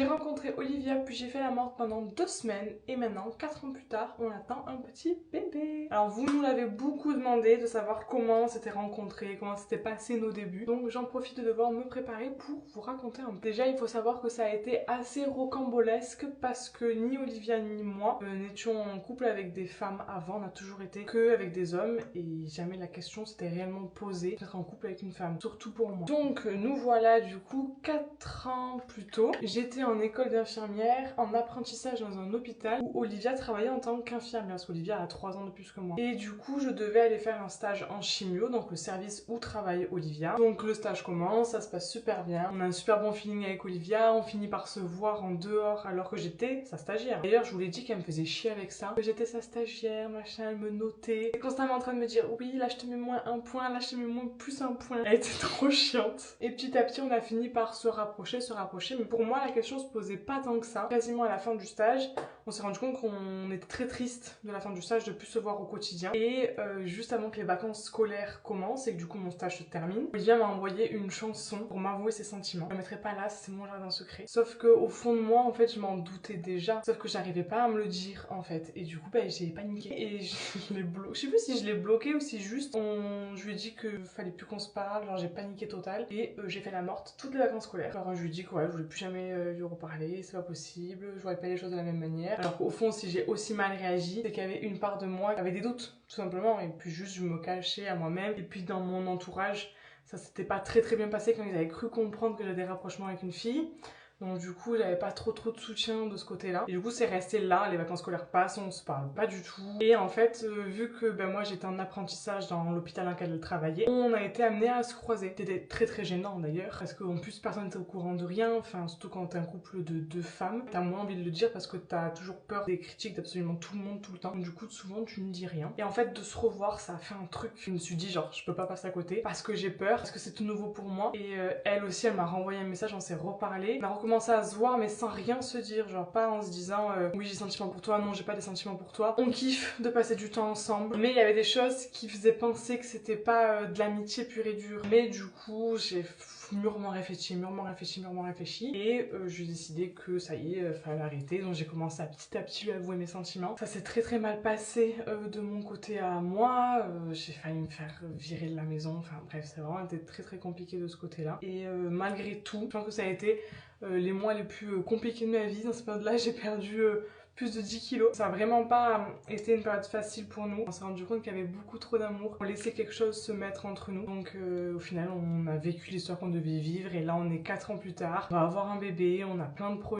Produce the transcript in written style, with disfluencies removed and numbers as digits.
J'ai rencontré Olivia puis j'ai fait la morte pendant 2 semaines et maintenant 4 ans plus tard on attend un petit bébé. Alors vous nous l'avez beaucoup demandé de savoir comment on s'était rencontrés, comment s'était passé nos débuts, donc j'en profite de devoir me préparer pour vous raconter un peu. Déjà il faut savoir que ça a été assez rocambolesque parce que ni Olivia ni moi n'étions en couple avec des femmes avant, on a toujours été que avec des hommes et jamais la question s'était réellement posée d'être en couple avec une femme, surtout pour moi. Donc nous voilà du coup 4 ans plus tôt. J'étais en école d'infirmière, en apprentissage dans un hôpital où Olivia travaillait en tant qu'infirmière parce qu'Olivia a 3 ans de plus que moi. Et du coup je devais aller faire un stage en chimio, donc le service où travaille Olivia. Donc le stage commence, ça se passe super bien, on a un super bon feeling avec Olivia, on finit par se voir en dehors alors que j'étais sa stagiaire. D'ailleurs je vous l'ai dit qu'elle me faisait chier avec ça, que j'étais sa stagiaire, machin, elle me notait. Elle est constamment en train de me dire oui là je te mets moins un point, là je te mets moins plus un point. Elle était trop chiante. Et petit à petit on a fini par se rapprocher, mais pour moi la question se posait pas tant que ça. Quasiment à la fin du stage, on s'est rendu compte qu'on était très triste de la fin du stage de plus se voir au quotidien. Et juste avant que les vacances scolaires commencent et que du coup mon stage se termine, Olivia m'a envoyé une chanson pour m'avouer ses sentiments. Je la mettrai pas là, c'est mon jardin secret. Sauf que au fond de moi en fait je m'en doutais déjà. Sauf que j'arrivais pas à me le dire en fait. Et du coup bah, j'ai paniqué et je l'ai bloqué. Je sais plus si je l'ai bloqué ou si juste je lui ai dit que fallait plus qu'on se parle. Genre j'ai paniqué total et j'ai fait la morte toutes les vacances scolaires. Alors je lui ai dit que ouais, je voulais plus jamais lui reparler, c'est pas possible, je voyais pas les choses de la même manière. Alors qu'au fond si j'ai aussi mal réagi, c'est qu'il y avait une part de moi qui avait des doutes tout simplement et puis juste je me cachais à moi-même. Et puis dans mon entourage ça s'était pas très bien passé quand ils avaient cru comprendre que j'avais des rapprochements avec une fille. Donc du coup j'avais pas trop de soutien de ce côté là. Et du coup c'est resté là, les vacances scolaires passent, on se parle pas du tout. Et en fait vu que ben, moi j'étais en apprentissage dans l'hôpital dans lequel elle travaillait, on a été amenés à se croiser. C'était très gênant d'ailleurs, parce qu'en plus personne n'était au courant de rien, enfin surtout quand t'es un couple de 2 femmes, t'as moins envie de le dire parce que t'as toujours peur des critiques d'absolument tout le monde tout le temps. Donc du coup souvent tu ne dis rien. Et en fait de se revoir ça a fait un truc, je me suis dit genre je peux pas passer à côté parce que j'ai peur, parce que c'est tout nouveau pour moi. Et elle aussi elle m'a renvoyé un message, on s'est reparlé. On a recommencé à se voir mais sans rien se dire, genre pas en se disant oui j'ai des sentiments pour toi, non j'ai pas des sentiments pour toi. On kiffe de passer du temps ensemble, mais il y avait des choses qui faisaient penser que c'était pas de l'amitié pure et dure. Mais du coup j'ai mûrement réfléchi et j'ai décidé que ça y est, fallait arrêter. Donc j'ai commencé à petit lui avouer mes sentiments. Ça s'est très mal passé de mon côté à moi. J'ai failli me faire virer de la maison. Enfin bref, c'est vraiment été très compliqué de ce côté-là. Et malgré tout, je pense que ça a été les mois les plus compliqués de ma vie. Dans cette période-là, j'ai perdu plus de 10 kilos. Ça a vraiment pas été une période facile pour nous. On s'est rendu compte qu'il y avait beaucoup trop d'amour. On laissait quelque chose se mettre entre nous. Donc au final, on a vécu l'histoire qu'on devait vivre. Et là, on est 4 ans plus tard. On va avoir un bébé, on a plein de projets.